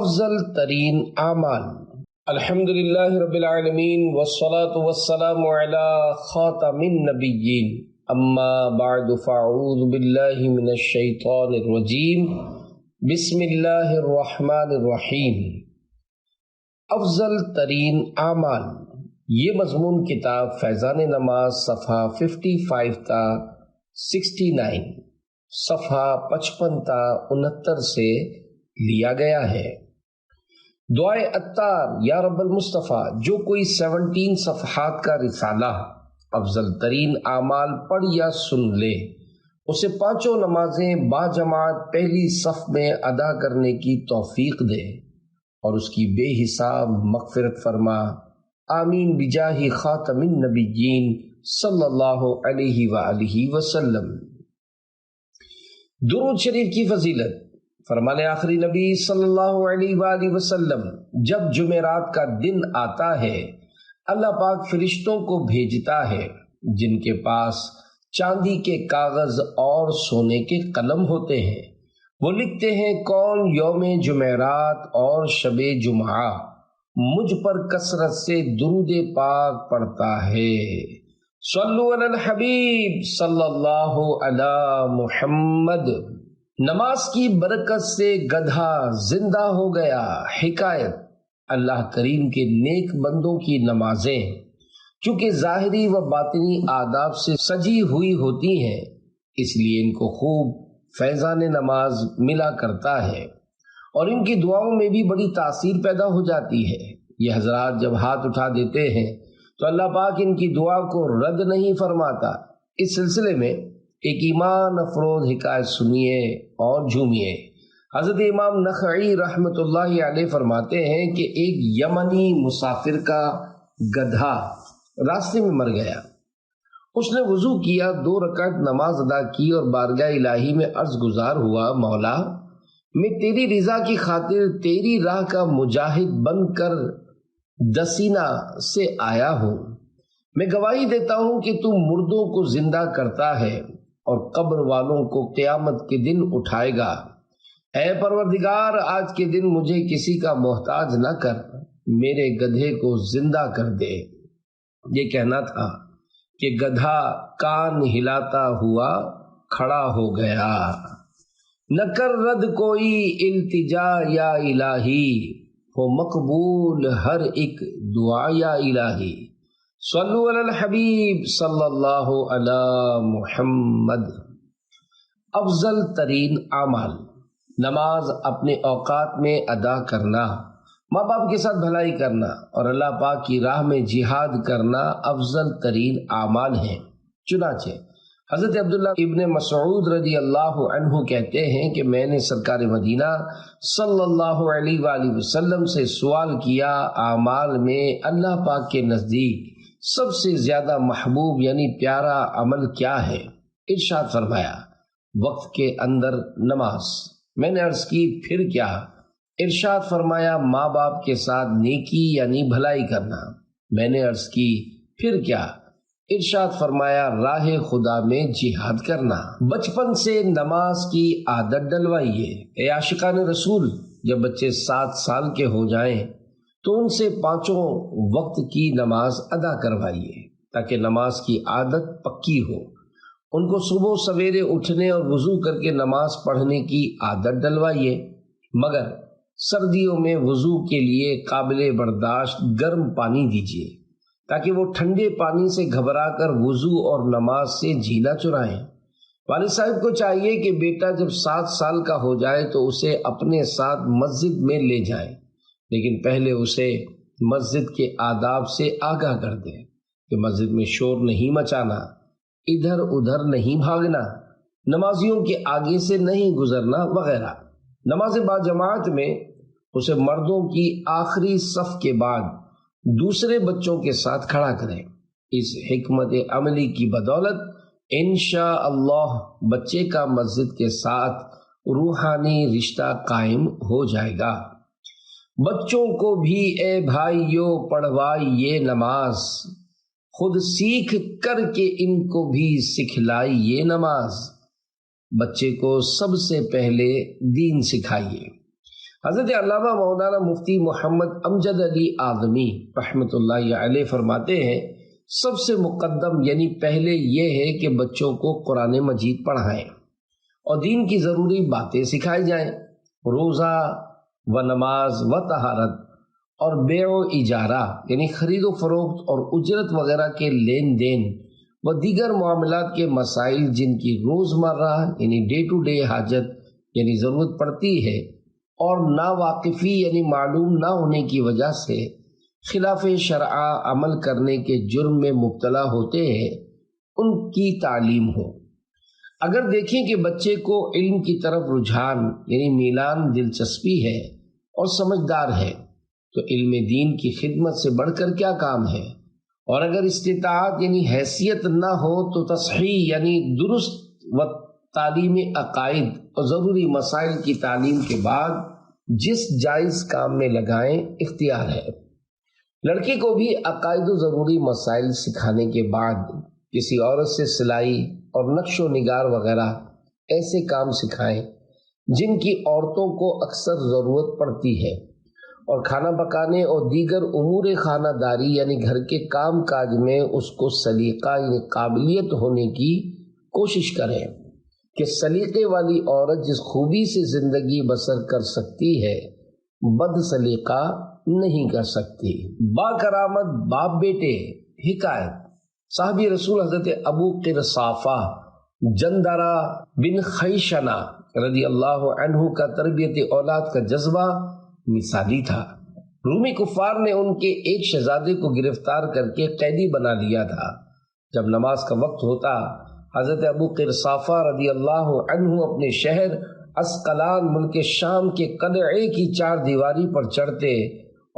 افضل ترین اعمال۔ الحمدللہ رب العالمین والصلاة والسلام علی خاتم النبیین، اما بعد فاعوذ باللہ من الشیطان الرجیم، بسم اللہ الرحمن الرحیم۔ افضل ترین اعمال، یہ مضمون کتاب فیضان نماز صفحہ 55 تا 69، صفحہ 55 تا 69 سے لیا گیا ہے۔ دعائے عطار یا رب المصطفیٰ، جو کوئی 17 صفحات کا رسالہ افضل ترین اعمال پڑھ یا سن لے، اسے 5 نمازیں با جماعت پہلی صف میں ادا کرنے کی توفیق دے اور اس کی بے حساب مغفرت فرما، آمین بجاہ خاتم النبیین صلی اللہ علیہ وآلہ وسلم۔ درود شریف کی فضیلت۔ فرمان آخری نبی صلی اللہ علیہ وآلہ وسلم، جب جمعرات کا دن آتا ہے اللہ پاک فرشتوں کو بھیجتا ہے جن کے پاس چاندی کے کاغذ اور سونے کے قلم ہوتے ہیں۔ وہ لکھتے ہیں کون یوم جمعرات اور شب جمعہ مجھ پر کثرت سے درود پاک پڑھتا ہے۔ صلو علی الحبیب صلی اللہ علی محمد۔ نماز کی برکت سے گدھا زندہ ہو گیا۔ حکایت، اللہ کریم کے نیک بندوں کی نمازیں چونکہ ظاہری و باطنی آداب سے سجی ہوئی ہوتی ہیں، اس لیے ان کو خوب فیضان نماز ملا کرتا ہے اور ان کی دعاؤں میں بھی بڑی تاثیر پیدا ہو جاتی ہے۔ یہ حضرات جب ہاتھ اٹھا دیتے ہیں تو اللہ پاک ان کی دعا کو رد نہیں فرماتا۔ اس سلسلے میں ایک ایمان افروز حکایت سنیے اور جھومیے۔ حضرت امام نخعی رحمۃ اللہ علیہ فرماتے ہیں کہ ایک یمنی مسافر کا گدھا راستے میں مر گیا۔ اس نے وضو کیا، 2 رکعت نماز ادا کی اور بارگاہ الہی میں عرض گزار ہوا، مولا میں تیری رضا کی خاطر تیری راہ کا مجاہد بن کر دسینہ سے آیا ہوں۔ میں گواہی دیتا ہوں کہ تو مردوں کو زندہ کرتا ہے اور قبر والوں کو قیامت کے دن اٹھائے گا۔ اے پروردگار، آج کے دن مجھے کسی کا محتاج نہ کر، میرے گدھے کو زندہ کر دے۔ یہ کہنا تھا کہ گدھا کان ہلاتا ہوا کھڑا ہو گیا۔ نہ کر رد کوئی التجا یا الہی، ہو مقبول ہر ایک دعا یا الہی۔ صلو علی الحبیب صلی اللہ علی محمد۔ افضل ترین اعمال، نماز اپنے اوقات میں ادا کرنا، ماں باپ کے ساتھ بھلائی کرنا اور اللہ پاک کی راہ میں جہاد کرنا افضل ترین اعمال ہیں۔ چنانچہ حضرت عبداللہ ابن مسعود رضی اللہ عنہ کہتے ہیں کہ میں نے سرکار مدینہ صلی اللہ علیہ وآلہ وسلم سے سوال کیا، اعمال میں اللہ پاک کے نزدیک سب سے زیادہ محبوب یعنی پیارا عمل کیا ہے؟ ارشاد فرمایا، وقت کے اندر نماز۔ میں نے عرض کی پھر کیا؟ ارشاد فرمایا، ماں باپ کے ساتھ نیکی یعنی بھلائی کرنا۔ میں نے عرض کی پھر کیا؟ ارشاد فرمایا، راہ خدا میں جہاد کرنا۔ بچپن سے نماز کی عادت ڈلوائیے۔ اے عاشقان رسول، جب بچے 7 سال کے ہو جائیں تو ان سے 5 وقت کی نماز ادا کروائیے تاکہ نماز کی عادت پکی ہو۔ ان کو صبح سویرے اٹھنے اور وضو کر کے نماز پڑھنے کی عادت ڈلوائیے، مگر سردیوں میں وضو کے لیے قابل برداشت گرم پانی دیجیے تاکہ وہ ٹھنڈے پانی سے گھبرا کر وضو اور نماز سے جی نہ چرائیں۔ والد صاحب کو چاہیے کہ بیٹا جب 7 سال کا ہو جائے تو اسے اپنے ساتھ مسجد میں لے جائیں، لیکن پہلے اسے مسجد کے آداب سے آگاہ کر دیں کہ مسجد میں شور نہیں مچانا، ادھر ادھر نہیں بھاگنا، نمازیوں کے آگے سے نہیں گزرنا وغیرہ۔ نماز باجماعت میں اسے مردوں کی آخری صف کے بعد دوسرے بچوں کے ساتھ کھڑا کریں۔ اس حکمت عملی کی بدولت انشاءاللہ بچے کا مسجد کے ساتھ روحانی رشتہ قائم ہو جائے گا۔ بچوں کو بھی اے بھائیو پڑھوائیے نماز، خود سیکھ کر کے ان کو بھی سکھلائیے نماز۔ بچے کو سب سے پہلے دین سکھائیے۔ حضرت علامہ مولانا مفتی محمد امجد علی اعظمی رحمۃ اللہ علیہ فرماتے ہیں سب سے مقدم یعنی پہلے یہ ہے کہ بچوں کو قرآن مجید پڑھائیں اور دین کی ضروری باتیں سکھائی جائیں، روزہ و نماز و طہارت اور بیع و اجارہ یعنی خرید و فروخت اور اجرت وغیرہ کے لین دین و دیگر معاملات کے مسائل جن کی روزمرہ یعنی ڈے ٹو ڈے حاجت یعنی ضرورت پڑتی ہے اور ناواقفی یعنی معلوم نہ ہونے کی وجہ سے خلاف شرع عمل کرنے کے جرم میں مبتلا ہوتے ہیں ان کی تعلیم ہو۔ اگر دیکھیں کہ بچے کو علم کی طرف رجحان یعنی میلان دلچسپی ہے اور سمجھدار ہے تو علم دین کی خدمت سے بڑھ کر کیا کام ہے، اور اگر استطاعت یعنی حیثیت نہ ہو تو تصحیح یعنی درست و تعلیم عقائد اور ضروری مسائل کی تعلیم کے بعد جس جائز کام میں لگائیں اختیار ہے۔ لڑکی کو بھی عقائد و ضروری مسائل سکھانے کے بعد کسی عورت سے سلائی اور نقش و نگار وغیرہ ایسے کام سکھائیں جن کی عورتوں کو اکثر ضرورت پڑتی ہے، اور کھانا پکانے اور دیگر امور خانہ داری یعنی گھر کے کام کاج میں اس کو سلیقہ یعنی قابلیت ہونے کی کوشش کریں کہ سلیقے والی عورت جس خوبی سے زندگی بسر کر سکتی ہے بد سلیقہ نہیں کر سکتی۔ با کرامت باپ بیٹے حکایت صحابی رسول حضرت ابو قرصافہ جندرہ بن خیشنہ رضی اللہ عنہ کا تربیت اولاد کا جذبہ مثالی تھا۔ رومی کفار نے ان کے ایک شہزادے کو گرفتار کر کے قیدی بنا لیا تھا۔ جب نماز کا وقت ہوتا حضرت ابو قرصافہ رضی اللہ عنہ اپنے شہر اسقلان ملک شام کے قلعے کی چار دیواری پر چڑھتے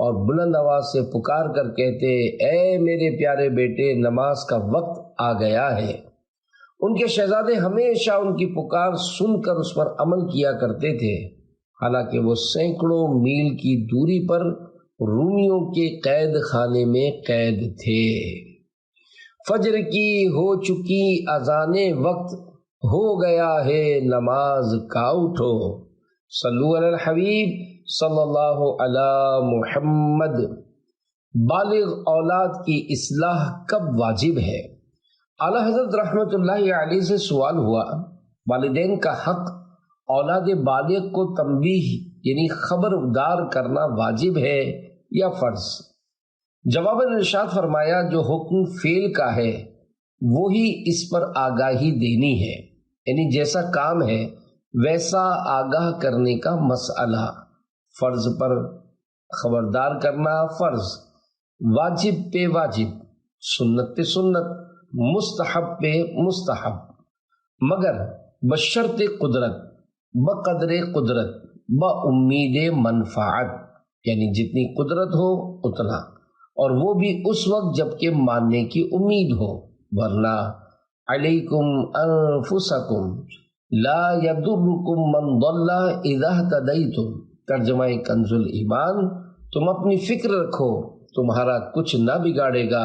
اور بلند آواز سے پکار کر کہتے، اے میرے پیارے بیٹے نماز کا وقت آ گیا ہے۔ ان کے شہزادے ہمیشہ ان کی پکار سن کر اس پر عمل کیا کرتے تھے، حالانکہ وہ سینکڑوں میل کی دوری پر رومیوں کے قید خانے میں قید تھے۔ فجر کی ہو چکی اذان وقت، ہو گیا ہے نماز کا اٹھو، صلو علی الحبیب صلی اللہ علی محمد۔ بالغ اولاد کی اصلاح کب واجب ہے؟ اعلیٰ حضرت رحمۃ اللہ علیہ سے سوال ہوا، والدین کا حق اولاد بالغ کو تنبیہ یعنی خبردار کرنا واجب ہے یا فرض؟ جواباً ارشاد فرمایا جو حکم فعل کا ہے وہی اس پر آگاہی دینی ہے، یعنی جیسا کام ہے ویسا آگاہ کرنے کا مسئلہ۔ فرض پر خبردار کرنا فرض، واجب پہ واجب، سنت پہ سنت، مستحب پہ مستحب، مگر بشرط قدرت، بقدر قدرت، بامید منفعت، یعنی جتنی قدرت ہو اتنا، اور وہ بھی اس وقت جب کہ ماننے کی امید ہو، ورنہ علیکم انفسکم لا یضرکم من ضل اذا اہتدیتم، ترجمہ کنز الایمان، تم اپنی فکر رکھو تمہارا کچھ نہ بگاڑے گا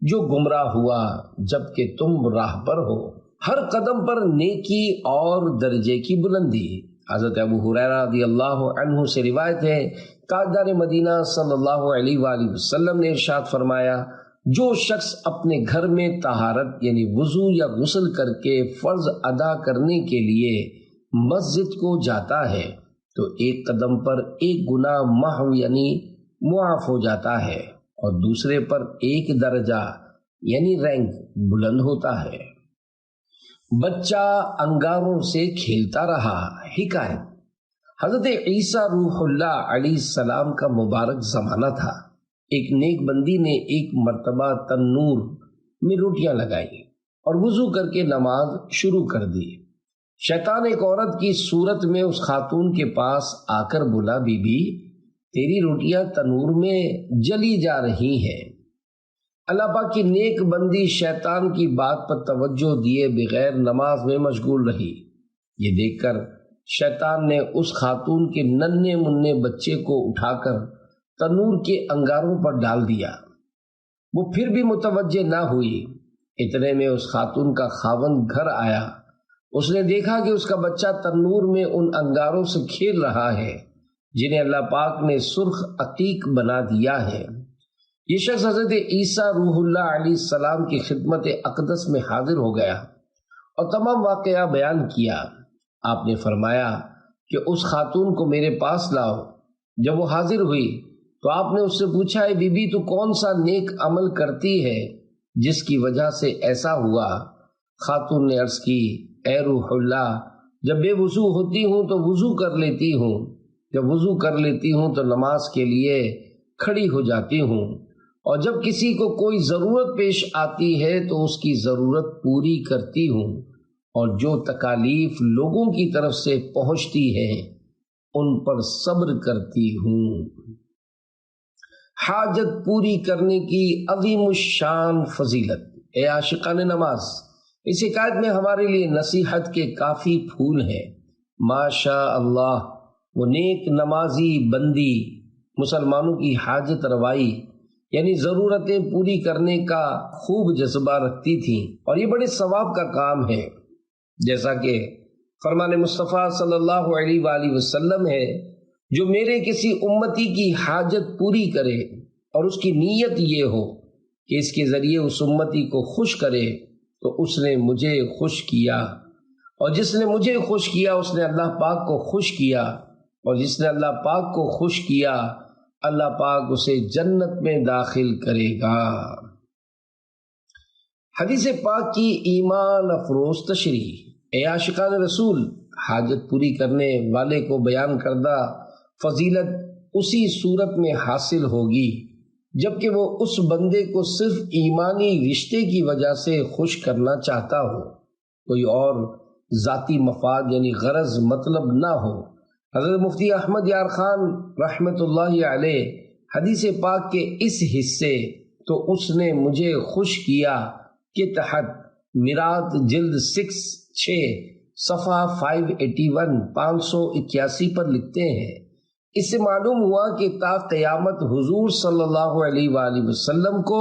جو گمراہ ہوا جبکہ تم راہ پر ہو۔ ہر قدم پر نیکی اور درجے کی بلندی۔ حضرت ابو ہریرہ رضی اللہ عنہ سے روایت ہے، تاجدار مدینہ صلی اللہ علیہ وآلہ وسلم نے ارشاد فرمایا، جو شخص اپنے گھر میں طہارت یعنی وضو یا غسل کر کے فرض ادا کرنے کے لیے مسجد کو جاتا ہے تو ایک قدم پر ایک گناہ محو یعنی معاف ہو جاتا ہے، اور دوسرے پر ایک درجہ یعنی رینک بلند ہوتا ہے۔ بچہ انگاروں سے کھیلتا رہا۔ حکایت حضرت عیسیٰ روح اللہ علیہ السلام کا مبارک زمانہ تھا۔ ایک نیک بندی نے ایک مرتبہ تنور میں روٹیاں لگائی اور وضو کر کے نماز شروع کر دی۔ شیطان ایک عورت کی صورت میں اس خاتون کے پاس آ کر بولا، بی بی تیری روٹیاں تنور میں جلی جا رہی ہیں۔ اللہ پاک کی نیک بندی شیطان کی بات پر توجہ دیے بغیر نماز میں مشغول رہی۔ یہ دیکھ کر شیطان نے اس خاتون کے ننھے منھے بچے کو اٹھا کر تنور کے انگاروں پر ڈال دیا۔ وہ پھر بھی متوجہ نہ ہوئی۔ اتنے میں اس خاتون کا خاوند گھر آیا۔ اس نے دیکھا کہ اس کا بچہ تنور میں ان انگاروں سے کھیل رہا ہے جنہیں اللہ پاک نے سرخ عقیق بنا دیا ہے۔ یہ شخص حضرت عیسیٰ روح اللہ علیہ السلام کی خدمت اقدس میں حاضر ہو گیا اور تمام واقعہ بیان کیا۔ آپ نے فرمایا کہ اس خاتون کو میرے پاس لاؤ۔ جب وہ حاضر ہوئی تو آپ نے اس سے پوچھا، اے بی بی، تو کون سا نیک عمل کرتی ہے جس کی وجہ سے ایسا ہوا؟ خاتون نے عرض کی، اے روح اللہ، جب بے وضو ہوتی ہوں تو وضو کر لیتی ہوں، جب وضو کر لیتی ہوں تو نماز کے لیے کھڑی ہو جاتی ہوں، اور جب کسی کو کوئی ضرورت پیش آتی ہے تو اس کی ضرورت پوری کرتی ہوں، اور جو تکالیف لوگوں کی طرف سے پہنچتی ہے ان پر صبر کرتی ہوں۔ حاجت پوری کرنے کی عظیم الشان فضیلت۔ اے عاشقان نماز، اس حکایت میں ہمارے لیے نصیحت کے کافی پھول ہیں۔ ماشاء اللہ، وہ نیک نمازی بندی مسلمانوں کی حاجت روائی یعنی ضرورتیں پوری کرنے کا خوب جذبہ رکھتی تھیں، اور یہ بڑے ثواب کا کام ہے، جیسا کہ فرمان مصطفیٰ صلی اللہ علیہ وآلہ وسلم ہے، جو میرے کسی امتی کی حاجت پوری کرے اور اس کی نیت یہ ہو کہ اس کے ذریعے اس امتی کو خوش کرے تو اس نے مجھے خوش کیا، اور جس نے مجھے خوش کیا اس نے اللہ پاک کو خوش کیا، اور جس نے اللہ پاک کو خوش کیا اللہ پاک اسے جنت میں داخل کرے گا۔ حدیث پاک کی ایمان افروز تشریح۔ اے عاشقان رسول، حاجت پوری کرنے والے کو بیان کردہ فضیلت اسی صورت میں حاصل ہوگی جبکہ وہ اس بندے کو صرف ایمانی رشتے کی وجہ سے خوش کرنا چاہتا ہو، کوئی اور ذاتی مفاد یعنی غرض مطلب نہ ہو۔ حضرت مفتی احمد یار خان رحمت اللہ علیہ حدیث پاک کے اس حصے تو اس نے مجھے خوش کیا کے تحت میرات جلد 6 صفحہ 581 581 پر لکھتے ہیں، اس سے معلوم ہوا کہ تا قیامت حضور صلی اللہ علیہ وآلہ وسلم کو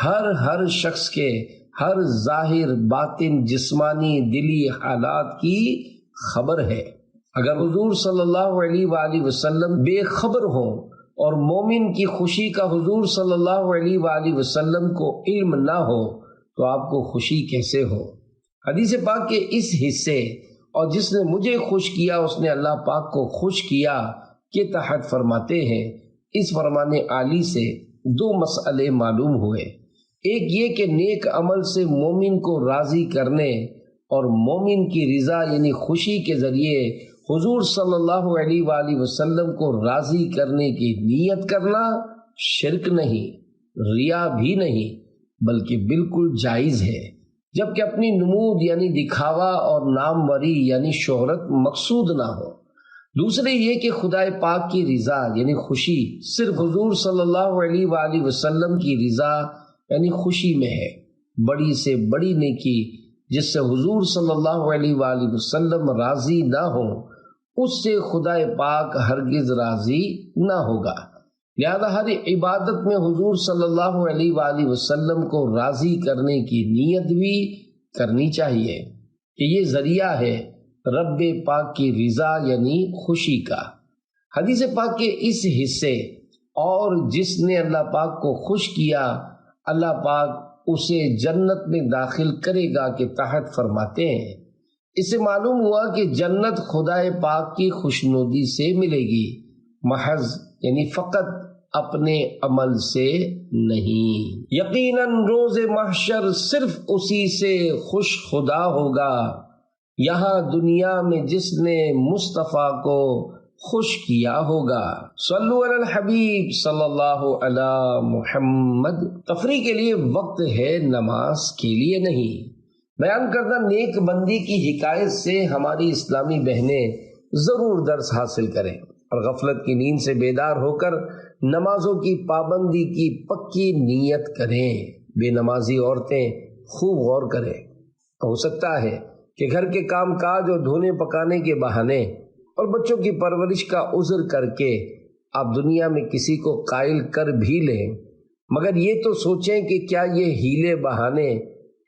ہر شخص کے ہر ظاہر باطن جسمانی دلی حالات کی خبر ہے۔ اگر حضور صلی اللہ علیہ وآلہ وسلم بے خبر ہوں اور مومن کی خوشی کا حضور صلی اللہ علیہ وآلہ وسلم کو علم نہ ہو تو آپ کو خوشی کیسے ہو؟ حدیث پاک کے اس حصے اور جس نے مجھے خوش کیا اس نے اللہ پاک کو خوش کیا کے تحت فرماتے ہیں، اس فرمان عالی سے 2 مسئلے معلوم ہوئے۔ ایک یہ کہ نیک عمل سے مومن کو راضی کرنے اور مومن کی رضا یعنی خوشی کے ذریعے حضور صلی اللہ علیہ وآلہ وسلم کو راضی کرنے کی نیت کرنا شرک نہیں، ریا بھی نہیں، بلکہ بالکل جائز ہے، جبکہ اپنی نمود یعنی دکھاوا اور ناموری یعنی شہرت مقصود نہ ہو۔ دوسرے یہ کہ خدا پاک کی رضا یعنی خوشی صرف حضور صلی اللہ علیہ وآلہ وسلم کی رضا یعنی خوشی میں ہے۔ بڑی سے بڑی نیکی جس سے حضور صلی اللہ علیہ وآلہ وسلم راضی نہ ہو اس سے خدا پاک ہرگز راضی نہ ہوگا، لہذا ہر عبادت میں حضور صلی اللہ علیہ وآلہ وسلم کو راضی کرنے کی نیت بھی کرنی چاہیے کہ یہ ذریعہ ہے رب پاک کی رضا یعنی خوشی کا۔ حدیث پاک کے اس حصے اور جس نے اللہ پاک کو خوش کیا اللہ پاک اسے جنت میں داخل کرے گا کے تحت فرماتے ہیں، اس سے معلوم ہوا کہ جنت خدا پاک کی خوشنودی سے ملے گی، محض یعنی فقط اپنے عمل سے نہیں۔ یقیناً روز محشر صرف اسی سے خوش خدا ہوگا، یہاں دنیا میں جس نے مصطفیٰ کو خوش کیا ہوگا۔ صلو علی الحبیب صلی اللہ علی محمد۔ تفریح کے لیے وقت ہے، نماز کے لیے نہیں۔ بیان کردہ نیک بندی کی حکایت سے ہماری اسلامی بہنیں ضرور درس حاصل کریں اور غفلت کی نیند سے بیدار ہو کر نمازوں کی پابندی کی پکی نیت کریں۔ بے نمازی عورتیں خوب غور کریں، ہو سکتا ہے کہ گھر کے کام کاج اور دھونے پکانے کے بہانے اور بچوں کی پرورش کا عذر کر کے آپ دنیا میں کسی کو قائل کر بھی لیں، مگر یہ تو سوچیں کہ کیا یہ ہیلے بہانے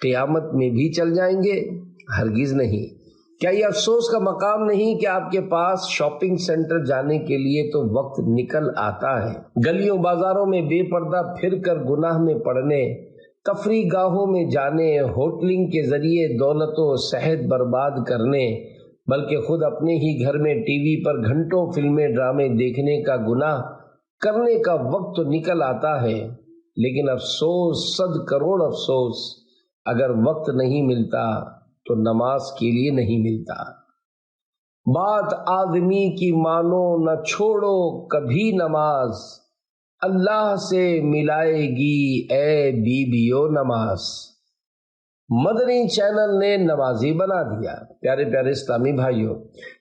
قیامت میں بھی چل جائیں گے؟ ہرگز نہیں۔ کیا یہ افسوس کا مقام نہیں کہ آپ کے پاس شاپنگ سینٹر جانے کے لیے تو وقت نکل آتا ہے، گلیوں بازاروں میں بے پردہ پھر کر گناہ میں پڑنے، تفریح گاہوں میں جانے، ہوٹلنگ کے ذریعے دولت و صحت برباد کرنے، بلکہ خود اپنے ہی گھر میں ٹی وی پر گھنٹوں فلمیں ڈرامے دیکھنے کا گناہ کرنے کا وقت تو نکل آتا ہے، لیکن افسوس، 100 کروڑ افسوس، اگر وقت نہیں ملتا تو نماز کے لیے نہیں ملتا۔ بات آدمی کی مانو نہ چھوڑو کبھی نماز، اللہ سے ملائے گی اے بیویو نماز۔ مدنی چینل نے نمازی بنا دیا۔ پیارے پیارے اسلامی بھائیوں،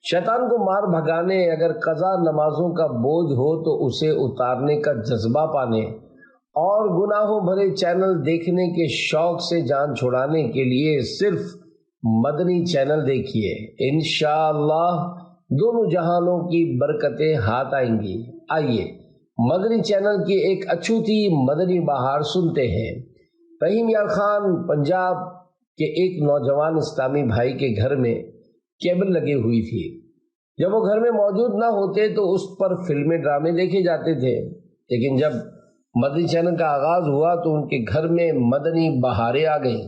شیطان کو مار بھگانے، اگر قضا نمازوں کا بوجھ ہو تو اسے اتارنے کا جذبہ پانے اور گناہوں بھرے چینل دیکھنے کے شوق سے جان چھڑانے کے لیے صرف مدنی چینل دیکھیے، انشاءاللہ دونوں جہانوں کی برکتیں ہاتھ آئیں گی۔ آئیے مدنی چینل کی ایک اچھوتی مدنی بہار سنتے ہیں۔ رحیم یار خان پنجاب کے ایک نوجوان اسلامی بھائی کے گھر میں کیبل لگی ہوئی تھی۔ جب وہ گھر میں موجود نہ ہوتے تو اس پر فلمیں ڈرامے دیکھے جاتے تھے، لیکن جب مدنی چینل کا آغاز ہوا تو ان کے گھر میں مدنی بہاریں آ گئیں۔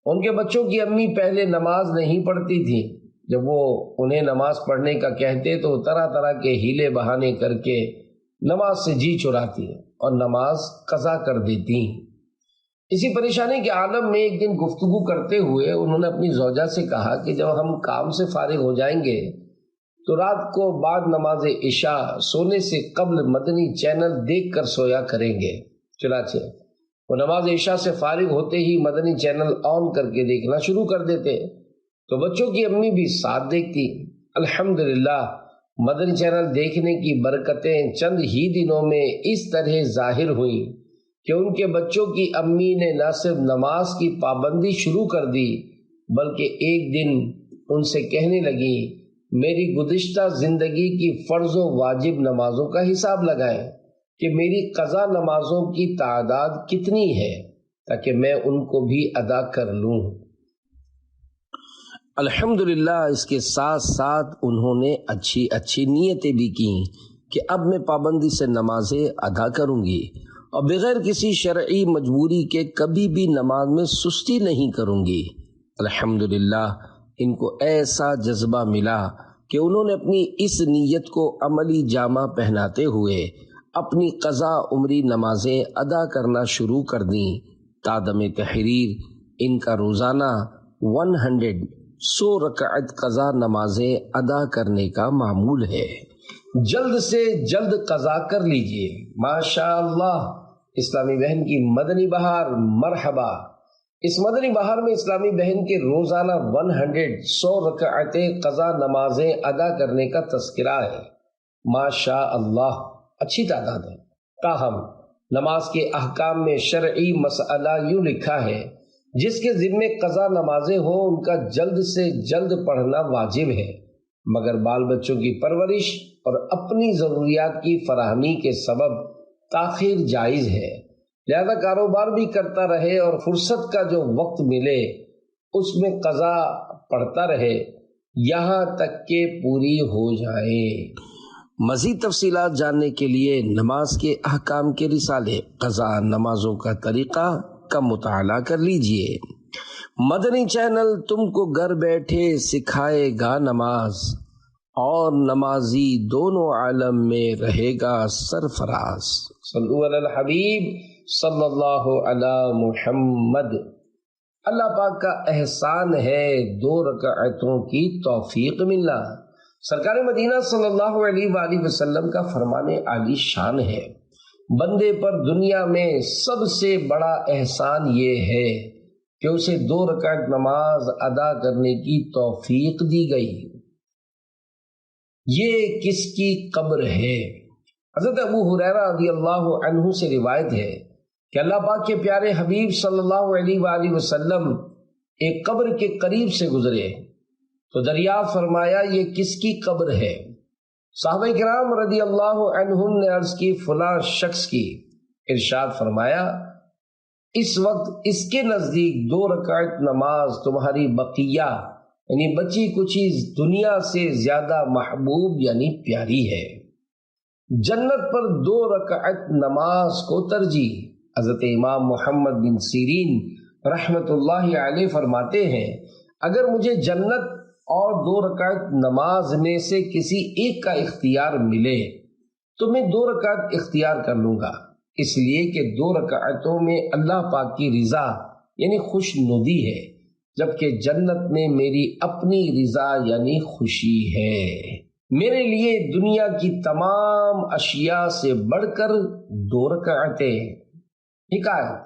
ان کے بچوں کی امی پہلے نماز نہیں پڑھتی تھیں، جب وہ انہیں نماز پڑھنے کا کہتے تو طرح طرح کے ہیلے بہانے کر کے نماز سے جی چراتی اور نماز قضا کر دیتی۔ اسی پریشانی کے عالم میں ایک دن گفتگو کرتے ہوئے انہوں نے اپنی زوجہ سے کہا کہ جب ہم کام سے فارغ ہو جائیں گے تو رات کو بعد نماز عشاء سونے سے قبل مدنی چینل دیکھ کر سویا کریں گے۔ چنانچہ وہ نماز عشاء سے فارغ ہوتے ہی مدنی چینل آن کر کے دیکھنا شروع کر دیتے تو بچوں کی امی بھی ساتھ دیکھتی۔ الحمدللہ مدنی چینل دیکھنے کی برکتیں چند ہی دنوں میں اس طرح ظاہر ہوئیں کہ ان کے بچوں کی امی نے نہ صرف نماز کی پابندی شروع کر دی بلکہ ایک دن ان سے کہنے لگی میری گزشتہ زندگی کی فرض و واجب نمازوں کا حساب لگائیں کہ میری قضا نمازوں کی تعداد کتنی ہے تاکہ میں ان کو بھی ادا کر لوں۔ الحمدللہ اس کے ساتھ ساتھ انہوں نے اچھی نیتیں بھی کیں کہ اب میں پابندی سے نمازیں ادا کروں گی اور بغیر کسی شرعی مجبوری کے کبھی بھی نماز میں سستی نہیں کروں گی۔ الحمدللہ ان کو ایسا جذبہ ملا کہ انہوں نے اپنی اس نیت کو عملی جامہ پہناتے ہوئے اپنی قضا عمری نمازیں ادا کرنا شروع کر دیں۔ تادم تحریر ان کا روزانہ 100 رکعت قضا نمازیں ادا کرنے کا معمول ہے۔ جلد سے جلد قضا کر لیجئے۔ ماشاءاللہ اسلامی بہن کی مدنی بہار، مرحبا۔ اس مدنی بہار میں اسلامی بہن کے روزانہ 100 رکعتیں قضا نمازیں ادا کرنے کا تذکرہ ہے۔ ماشاءاللہ اچھی تعداد ہے۔ تاہم نماز کے احکام میں شرعی مسئلہ یوں لکھا ہے جس کے ذمے قضا نمازیں ہوں ان کا جلد سے جلد پڑھنا واجب ہے، مگر بال بچوں کی پرورش اور اپنی ضروریات کی فراہمی کے سبب تاخیر جائز ہے۔ لہذا کاروبار بھی کرتا رہے اور فرصت کا جو وقت ملے اس میں قضا پڑھتا رہے یہاں تک کہ پوری ہو جائے۔ مزید تفصیلات جاننے کے لیے نماز کے احکام کے رسالے قضا نمازوں کا طریقہ کا مطالعہ کر لیجئے۔ مدنی چینل تم کو گھر بیٹھے سکھائے گا نماز اور نمازی دونوں عالم میں رہے گا سرفراز۔ صلو علی الحبیب صلی اللہ علی محمد۔ اللہ پاک کا احسان ہے 2 رکعتوں کی توفیق ملنا۔ سرکار مدینہ صلی اللہ علیہ وآلہ وسلم کا فرمان عالی شان ہے، بندے پر دنیا میں سب سے بڑا احسان یہ ہے کہ اسے 2 رکعت نماز ادا کرنے کی توفیق دی گئی۔ یہ کس کی قبر ہے؟ حضرت ابو ہریرہ رضی اللہ عنہ سے روایت ہے کہ اللہ پاک کے پیارے حبیب صلی اللہ علیہ وآلہ وسلم ایک قبر کے قریب سے گزرے تو دریافت فرمایا یہ کس کی قبر ہے؟ صحابہ کرام رضی اللہ عنہم نے عرض کی فلاں شخص کی۔ ارشاد فرمایا اس وقت اس کے نزدیک 2 رکعت نماز تمہاری بقیہ یعنی بچی کچی دنیا سے زیادہ محبوب یعنی پیاری ہے۔ جنت پر 2 رکعت نماز کو ترجیح۔ حضرت امام محمد بن سیرین رحمت اللہ علیہ فرماتے ہیں اگر مجھے جنت اور 2 رکعت نماز میں سے کسی ایک کا اختیار ملے تو میں 2 رکعت اختیار کر لوں گا، اس لیے کہ 2 رکعتوں میں اللہ پاک کی رضا یعنی خوش ندی ہے، جبکہ جنت میں میری اپنی رضا یعنی خوشی ہے۔ میرے لیے دنیا کی تمام اشیاء سے بڑھ کر 2 رکعتیں۔ حکایت،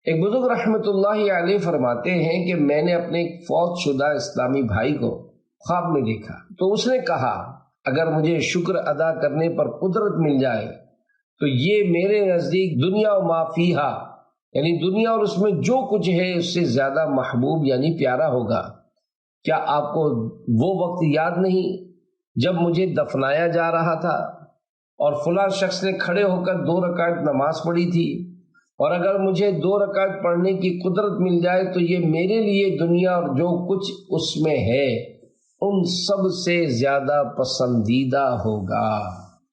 ایک بزرگ رحمت اللہ علیہ فرماتے ہیں کہ میں نے اپنے ایک فوت شدہ اسلامی بھائی کو خواب میں دیکھا تو اس نے کہا اگر مجھے شکر ادا کرنے پر قدرت مل جائے تو یہ میرے نزدیک دنیا و ما فیہا یعنی دنیا اور اس میں جو کچھ ہے اس سے زیادہ محبوب یعنی پیارا ہوگا۔ کیا آپ کو وہ وقت یاد نہیں جب مجھے دفنایا جا رہا تھا اور فلاں شخص نے کھڑے ہو کر 2 رکعت نماز پڑھی تھی، اور اگر مجھے 2 رکعت پڑھنے کی قدرت مل جائے تو یہ میرے لیے دنیا اور جو کچھ اس میں ہے ان سب سے زیادہ پسندیدہ ہوگا۔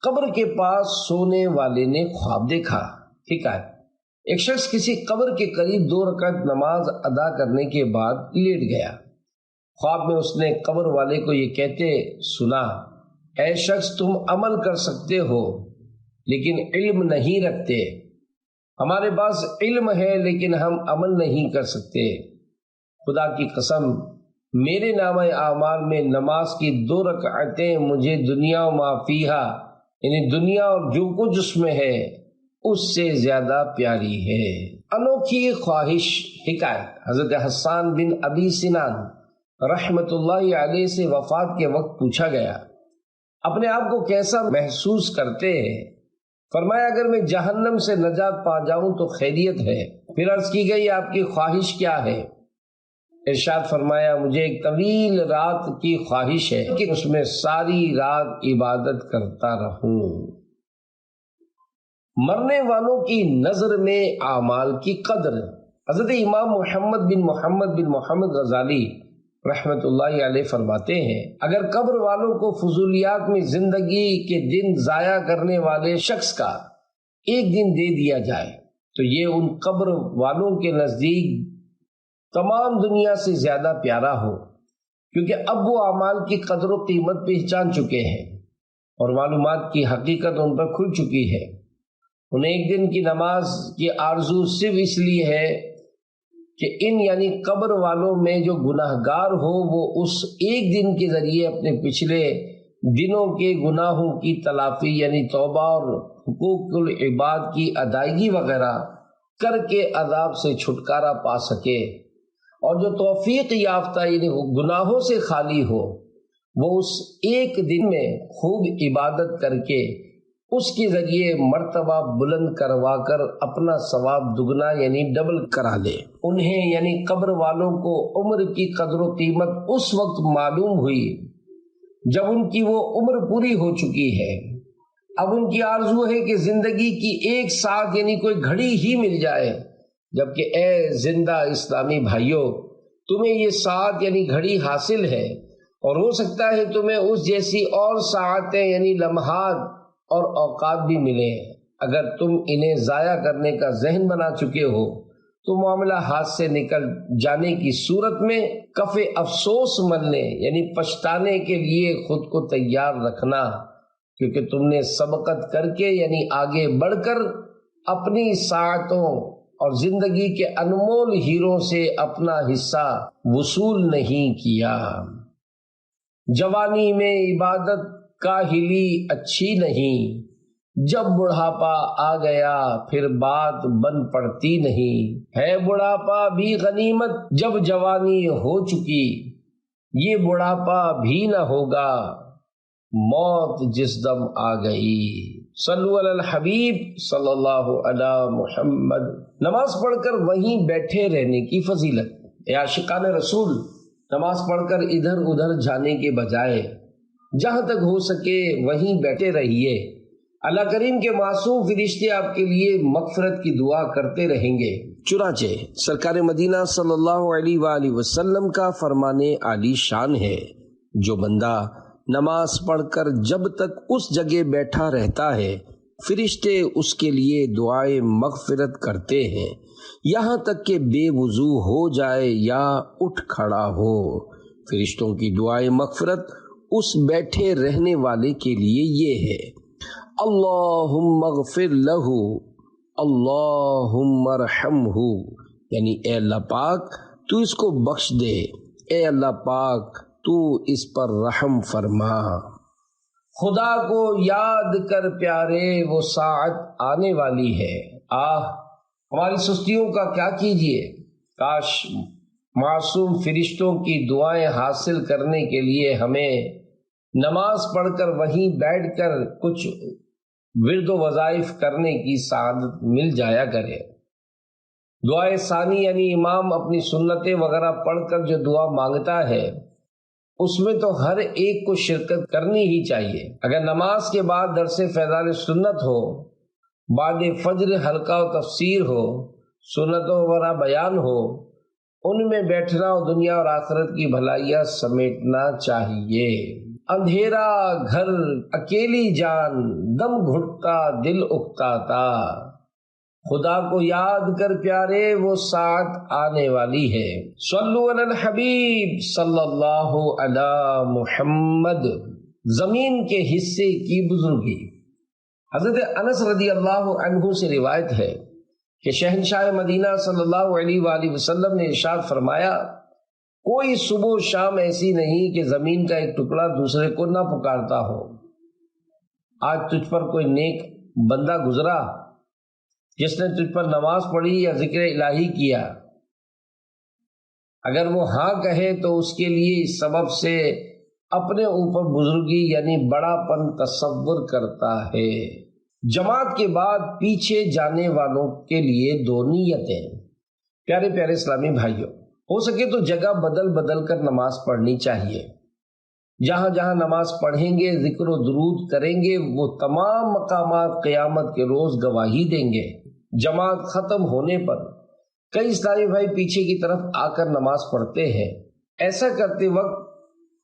قبر کے پاس سونے والے نے خواب دیکھا۔ ٹھیک ہے، ایک شخص کسی قبر کے قریب 2 رکعت نماز ادا کرنے کے بعد لیٹ گیا۔ خواب میں اس نے قبر والے کو یہ کہتے سنا، اے شخص تم عمل کر سکتے ہو لیکن علم نہیں رکھتے، ہمارے پاس علم ہے لیکن ہم عمل نہیں کر سکتے، خدا کی قسم میرے نامہ اعمال میں نماز کی 2 رکعتیں مجھے دنیا و ما فیہا یعنی دنیا اور جو کچھ اس میں ہے اس سے زیادہ پیاری ہے۔ انوکھی خواہش۔ حکایت، حضرت حسان بن ابی سنان رحمت اللہ علیہ سے وفات کے وقت پوچھا گیا اپنے آپ کو کیسا محسوس کرتے ہیں؟ فرمایا اگر میں جہنم سے نجات پا جاؤں تو خیریت ہے۔ پھر عرض کی گئی آپ کی خواہش کیا ہے؟ ارشاد فرمایا مجھے ایک طویل رات کی خواہش ہے کہ اس میں ساری رات عبادت کرتا رہوں۔ مرنے والوں کی نظر میں اعمال کی قدر۔ حضرت امام محمد بن محمد غزالی رحمت اللہ علیہ فرماتے ہیں اگر قبر والوں کو فضولیات میں زندگی کے دن ضائع کرنے والے شخص کا ایک دن دے دیا جائے تو یہ ان قبر والوں کے نزدیک تمام دنیا سے زیادہ پیارا ہو، کیونکہ اب وہ اعمال کی قدر و قیمت پہچان چکے ہیں اور معلومات کی حقیقت ان پر کھل چکی ہے۔ انہیں ایک دن کی نماز کی آرزو صرف اس لیے ہے کہ ان یعنی قبر والوں میں جو گناہگار ہو وہ اس ایک دن کے ذریعے اپنے پچھلے دنوں کے گناہوں کی تلافی یعنی توبہ اور حقوق العباد کی ادائیگی وغیرہ کر کے عذاب سے چھٹکارا پا سکے، اور جو توفیق یافتہ یعنی گناہوں سے خالی ہو وہ اس ایک دن میں خوب عبادت کر کے اس کے ذریعے مرتبہ بلند کروا کر اپنا ثواب دگنا یعنی ڈبل کرا لے۔ انہیں یعنی قبر والوں کو عمر کی قدر و قیمت اس وقت معلوم ہوئی جب ان کی وہ عمر پوری ہو چکی ہے۔ اب ان کی آرزو ہے کہ زندگی کی 1 ساعت یعنی کوئی گھڑی ہی مل جائے، جبکہ اے زندہ اسلامی بھائیوں تمہیں یہ ساعت یعنی گھڑی حاصل ہے، اور ہو سکتا ہے تمہیں اس جیسی اور ساعتیں یعنی لمحات اور اوقات بھی ملے۔ اگر تم انہیں ضائع کرنے کا ذہن بنا چکے ہو تو معاملہ ہاتھ سے نکل جانے کی صورت میں کف افسوس ملنے یعنی پچھتانے کے لیے خود کو تیار رکھنا، کیونکہ تم نے سبقت کر کے یعنی آگے بڑھ کر اپنی ساعتوں اور زندگی کے انمول ہیروں سے اپنا حصہ وصول نہیں کیا۔ جوانی میں عبادت کاہلی اچھی نہیں، جب بڑھاپا آ گیا پھر بات بن پڑتی نہیں، ہے بڑھاپا بھی غنیمت جب جوانی ہو چکی، یہ بڑھاپا بھی نہ ہوگا موت جس دم آ گئی۔ صلو علی الحبیب صلی اللہ علی محمد۔ نماز پڑھ کر وہیں بیٹھے رہنے کی فضیلت۔ اے عاشقان رسول، نماز پڑھ کر ادھر ادھر جانے کے بجائے جہاں تک ہو سکے وہیں بیٹھے رہیے۔ اللہ کریم کے معصوم فرشتے آپ کے لیے مغفرت کی دعا کرتے رہیں گے۔ چنانچہ سرکار مدینہ صلی اللہ علیہ وآلہ وسلم کا فرمان عالی شان ہے، جو بندہ نماز پڑھ کر جب تک اس جگہ بیٹھا رہتا ہے فرشتے اس کے لیے دعائے مغفرت کرتے ہیں، یہاں تک کہ بے وضو ہو جائے یا اٹھ کھڑا ہو۔ فرشتوں کی دعائے مغفرت اس بیٹھے رہنے والے کے لیے یہ ہے: اللہم اغفر لہ، اللہم ارحمہ، یعنی اے اللہ پاک تو اس کو بخش دے، اے اللہ پاک تو اس پر رحم فرما۔ خدا کو یاد کر پیارے، وہ ساعت آنے والی ہے۔ ہماری سستیوں کا کیا کیجیے، کاش معصوم فرشتوں کی دعائیں حاصل کرنے کے لیے ہمیں نماز پڑھ کر وہیں بیٹھ کر کچھ ورد و وظائف کرنے کی سعادت مل جایا کرے۔ دعائے ثانی یعنی امام اپنی سنتیں وغیرہ پڑھ کر جو دعا مانگتا ہے اس میں تو ہر ایک کو شرکت کرنی ہی چاہیے۔ اگر نماز کے بعد درس فیضان سنت ہو، بعد فجر حلقہ و تفسیر ہو، سنتوں وغیرہ بیان ہو، ان میں بیٹھنا اور دنیا اور آخرت کی بھلائیاں سمیٹنا چاہیے۔ اندھیرا گھر اکیلی جان، دم گھٹتا دل اکتاتا، خدا کو یاد کر پیارے، وہ ساعت آنے والی ہے۔ صلو علی الحبیب صلی اللہ علی محمد۔ زمین کے حصے کی بزرگی۔ حضرت انس رضی اللہ عنہ سے روایت ہے کہ شہنشاہ مدینہ صلی اللہ علیہ وآلہ وسلم نے ارشاد فرمایا، کوئی صبح و شام ایسی نہیں کہ زمین کا ایک ٹکڑا دوسرے کو نہ پکارتا ہو۔ آج تجھ پر کوئی نیک بندہ گزرا جس نے تجھ پر نماز پڑھی یا ذکر الہی کیا، اگر وہ ہاں کہے تو اس کے لیے اس سبب سے اپنے اوپر بزرگی یعنی بڑا پن تصور کرتا ہے۔ جماعت کے بعد پیچھے جانے والوں کے لیے دو نیتیں۔ پیارے پیارے اسلامی بھائیوں، ہو سکے تو جگہ بدل بدل کر نماز پڑھنی چاہیے۔ جہاں جہاں نماز پڑھیں گے، ذکر و درود کریں گے، وہ تمام مقامات قیامت کے روز گواہی دیں گے۔ جماعت ختم ہونے پر کئی اسلامی بھائی پیچھے کی طرف آ کر نماز پڑھتے ہیں۔ ایسا کرتے وقت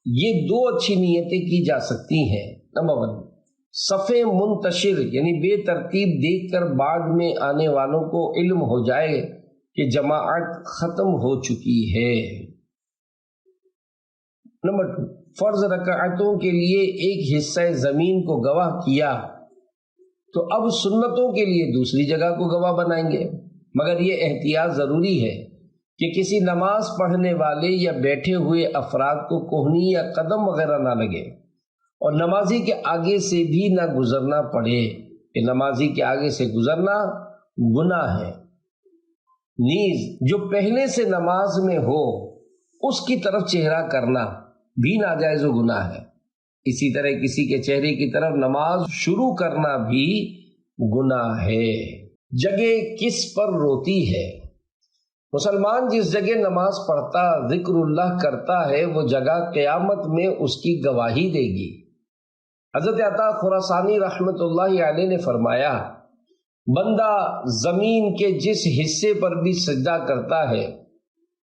یہ دو اچھی نیتیں کی جا سکتی ہیں۔ نمبر 1، صفیں منتشر یعنی بے ترتیب دیکھ کر بعد میں آنے والوں کو علم ہو جائے کہ جماعت ختم ہو چکی ہے۔ نمبر 2، فرض رکعتوں کے لیے ایک حصہ زمین کو گواہ کیا تو اب سنتوں کے لیے دوسری جگہ کو گواہ بنائیں گے، مگر یہ احتیاط ضروری ہے کہ کسی نماز پڑھنے والے یا بیٹھے ہوئے افراد کو کوہنی یا قدم وغیرہ نہ لگے، اور نمازی کے آگے سے بھی نہ گزرنا پڑے، کہ نمازی کے آگے سے گزرنا گناہ ہے۔ نیز جو پہلے سے نماز میں ہو اس کی طرف چہرہ کرنا بھی ناجائز و گناہ ہے۔ اسی طرح کسی کے چہرے کی طرف نماز شروع کرنا بھی گناہ ہے۔ جگہ کس پر روتی ہے؟ مسلمان جس جگہ نماز پڑھتا، ذکر اللہ کرتا ہے، وہ جگہ قیامت میں اس کی گواہی دے گی۔ حضرت عطا خراسانی رحمت اللہ علیہ نے فرمایا، بندہ زمین کے جس حصے پر بھی سجدہ کرتا ہے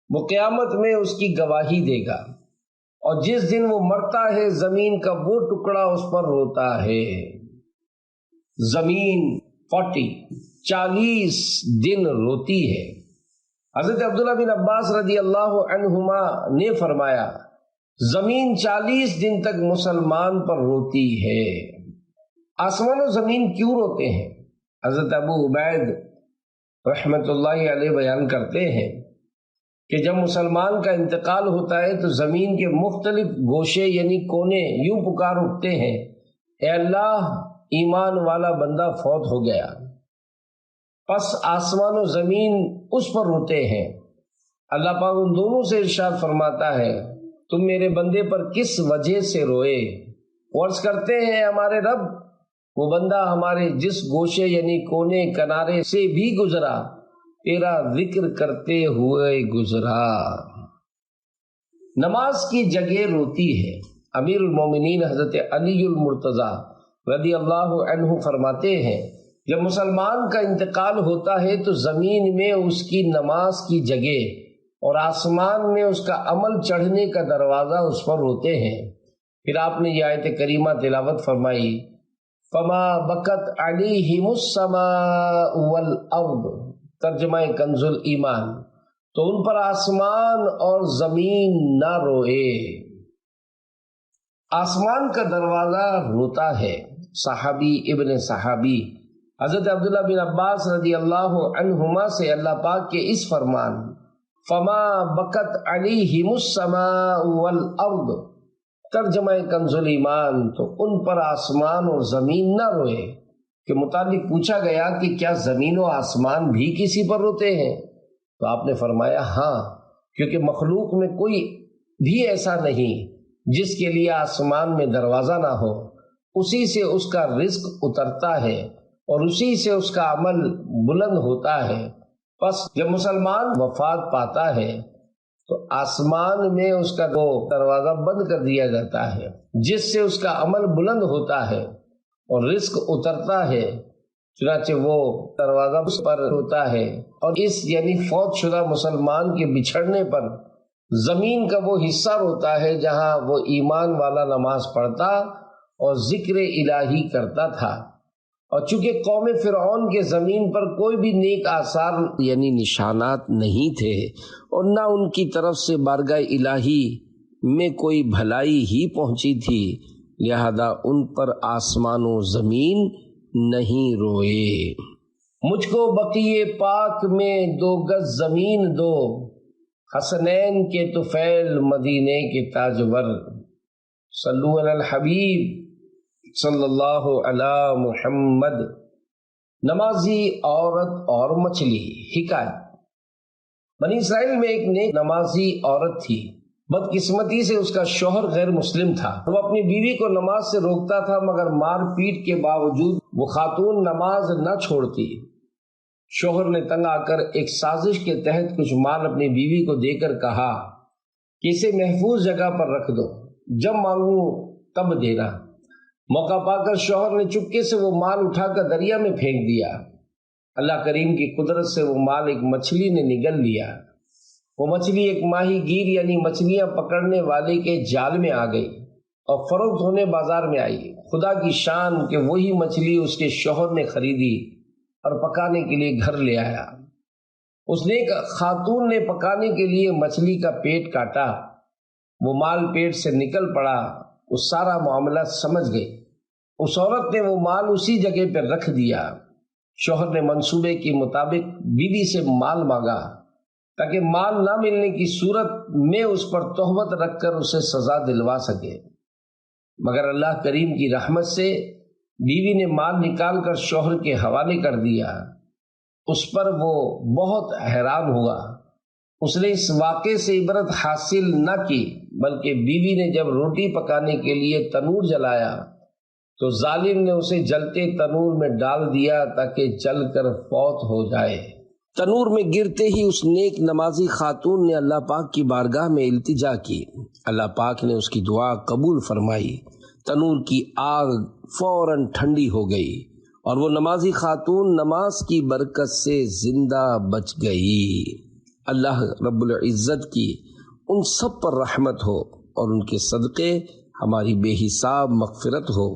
وہ قیامت میں اس کی گواہی دے گا، اور جس دن وہ مرتا ہے زمین کا وہ ٹکڑا اس پر روتا ہے۔ زمین 40 دن روتی ہے۔ حضرت عبداللہ بن عباس رضی اللہ عنہما نے فرمایا، زمین 40 دن تک مسلمان پر روتی ہے۔ آسمان و زمین کیوں روتے ہیں؟ حضرت ابو عبید رحمت اللہ علیہ بیان کرتے ہیں کہ جب مسلمان کا انتقال ہوتا ہے تو زمین کے مختلف گوشے یعنی کونے یوں پکار اٹھتے ہیں، اے اللہ، ایمان والا بندہ فوت ہو گیا۔ پس آسمان و زمین اس پر روتے ہیں۔ اللہ پاک ان دونوں سے ارشاد فرماتا ہے، تم میرے بندے پر کس وجہ سے روئے؟ عرض کرتے ہیں، ہمارے رب، وہ بندہ ہمارے جس گوشے یعنی کونے کنارے سے بھی گزرا، تیرا ذکر کرتے ہوئے گزرا۔ نماز کی جگہ روتی ہے۔ امیر المومنین حضرت علی المرتضیٰ رضی اللہ عنہ فرماتے ہیں جب مسلمان کا انتقال ہوتا ہے تو زمین میں اس کی نماز کی جگہ اور آسمان میں اس کا عمل چڑھنے کا دروازہ اس پر ہوتے ہیں۔ پھر آپ نے یہ آیت کریمہ تلاوت فرمائی، فما بکت علیہم السماء والارض، ترجمہ کنز الایمان، تو ان پر آسمان اور زمین نہ روئے۔ آسمان کا دروازہ روتا ہے۔ صحابی ابن صحابی حضرت عبداللہ بن عباس رضی اللہ عنہما سے اللہ پاک کے اس فرمان فما بکت علیہم السماء والارض، ترجمہ کنز الایمان، تو ان پر آسمان اور زمین نہ روئے کے متعلق پوچھا گیا کہ کیا زمین و آسمان بھی کسی پر روتے ہیں؟ تو آپ نے فرمایا ہاں، کیونکہ مخلوق میں کوئی بھی ایسا نہیں جس کے لیے آسمان میں دروازہ نہ ہو، اسی سے اس کا رزق اترتا ہے اور اسی سے اس کا عمل بلند ہوتا ہے۔ پس جب مسلمان وفات پاتا ہے تو آسمان میں اس کا وہ دروازہ بند کر دیا جاتا ہے جس سے اس کا عمل بلند ہوتا ہے اور رزق اترتا ہے، چنانچہ وہ دروازہ اس پر ہوتا ہے، اور اس یعنی فوت شدہ مسلمان کے بچھڑنے پر زمین کا وہ حصہ ہوتا ہے جہاں وہ ایمان والا نماز پڑھتا اور ذکر الہی کرتا تھا۔ اور چونکہ قوم فرعون کے زمین پر کوئی بھی نیک آثار یعنی نشانات نہیں تھے اور نہ ان کی طرف سے بارگاہ الہی میں کوئی بھلائی ہی پہنچی تھی، لہذا ان پر آسمان و زمین نہیں روئے۔ مجھ کو بقیے پاک میں 2 گز زمین دو، حسنین کے طفیل مدینے کے تاجور، صلو علی الحبیب صلی اللہ علی محمد۔ نمازی عورت اور مچھلی۔ حکایت، بنی اسرائیل میں ایک نیک نمازی عورت تھی۔ بدقسمتی سے اس کا شوہر غیر مسلم تھا۔ وہ اپنی بیوی کو نماز سے روکتا تھا، مگر مار پیٹ کے باوجود وہ خاتون نماز نہ چھوڑتی۔ شوہر نے تنگ آ کر ایک سازش کے تحت کچھ مال اپنی بیوی کو دے کر کہا کہ اسے محفوظ جگہ پر رکھ دو، جب مانگوں تب دینا۔ موقع پا کر شوہر نے چپکے سے وہ مال اٹھا کر دریا میں پھینک دیا۔ اللہ کریم کی قدرت سے وہ مال ایک مچھلی نے نگل لیا۔ وہ مچھلی ایک ماہی گیر یعنی مچھلیاں پکڑنے والے کے جال میں آ گئی اور فروخت ہونے بازار میں آئی۔ خدا کی شان کہ وہی مچھلی اس کے شوہر نے خریدی اور پکانے کے لیے گھر لے آیا۔ اس نے ایک خاتون نے پکانے کے لیے مچھلی کا پیٹ کاٹا، وہ مال پیٹ سے نکل پڑا، وہ سارا معاملہ سمجھ گئی۔ اس عورت نے وہ مال اسی جگہ پر رکھ دیا۔ شوہر نے منصوبے کے مطابق بیوی سے مال مانگا تاکہ مال نہ ملنے کی صورت میں اس پر تہمت رکھ کر اسے سزا دلوا سکے، مگر اللہ کریم کی رحمت سے بیوی نے مال نکال کر شوہر کے حوالے کر دیا۔ اس پر وہ بہت حیران ہوا۔ اس نے اس واقعے سے عبرت حاصل نہ کی، بلکہ بیوی نے جب روٹی پکانے کے لیے تنور جلایا تو ظالم نے اسے جلتے تنور میں ڈال دیا تاکہ جل کر فوت ہو جائے۔ تنور میں گرتے ہی اس نیک نمازی خاتون نے اللہ پاک کی بارگاہ میں التجا کی۔ اللہ پاک نے اس کی دعا قبول فرمائی۔ تنور کی آگ فوراً ٹھنڈی ہو گئی اور وہ نمازی خاتون نماز کی برکت سے زندہ بچ گئی۔ اللہ رب العزت کی ان سب پر رحمت ہو اور ان کے صدقے ہماری بے حساب مغفرت ہو،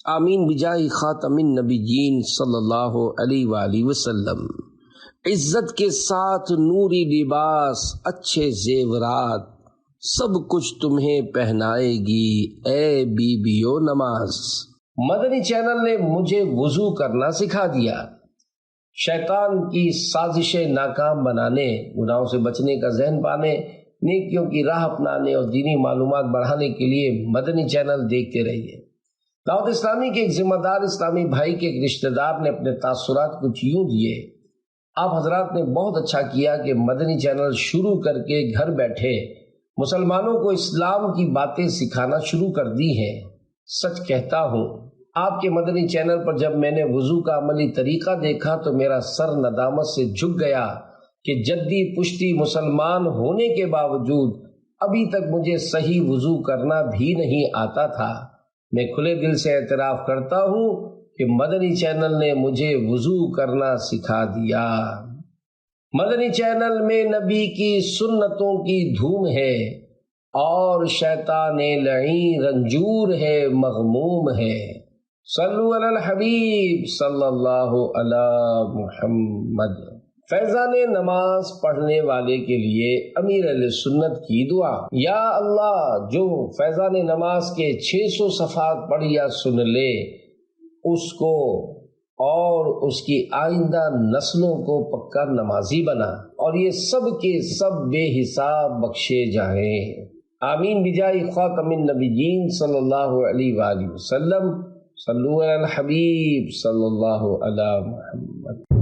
آمین بجاہ خاتم النبیین صلی اللہ علیہ وآلہ وسلم۔ عزت کے ساتھ نوری لباس، اچھے زیورات، سب کچھ تمہیں پہنائے گی اے بیویو نماز۔ مدنی چینل نے مجھے وضو کرنا سکھا دیا۔ شیطان کی سازشیں ناکام بنانے، گناہوں سے بچنے کا ذہن پانے، نیکیوں کی راہ اپنانے اور دینی معلومات بڑھانے کے لیے مدنی چینل دیکھتے رہیے۔ دعوت اسلامی کے ایک ذمہ دار اسلامی بھائی کے ایک رشتہ دار نے اپنے تاثرات کچھ یوں دیے: آپ حضرات نے بہت اچھا کیا کہ مدنی چینل شروع کر کے گھر بیٹھے مسلمانوں کو اسلام کی باتیں سکھانا شروع کر دی ہیں۔ سچ کہتا ہوں، آپ کے مدنی چینل پر جب میں نے وضو کا عملی طریقہ دیکھا تو میرا سر ندامت سے جھک گیا کہ جدی پشتی مسلمان ہونے کے باوجود ابھی تک مجھے صحیح وضو کرنا بھی نہیں آتا تھا۔ میں کھلے دل سے اعتراف کرتا ہوں کہ مدنی چینل نے مجھے وضو کرنا سکھا دیا۔ مدنی چینل میں نبی کی سنتوں کی دھوم ہے اور شیطان لعین رنجور ہے، مغموم ہے۔ صلو علی الحبیب صلی اللہ علی محمد۔ فیضان نماز پڑھنے والے کے لیے امیر اہل سنت کی دعا۔ یا اللہ، جو فیضان نماز کے 600 صفحات پڑھ یا سن لے اس کو اور اس کی آئندہ نسلوں کو پکا نمازی بنا، اور یہ سب کے سب بے حساب بخشے جائیں۔ آمین بجاہ خاتم النبیین صلی اللہ علیہ وآلہ وسلم۔ صلو علی الحبیب صلی اللہ علی محمد۔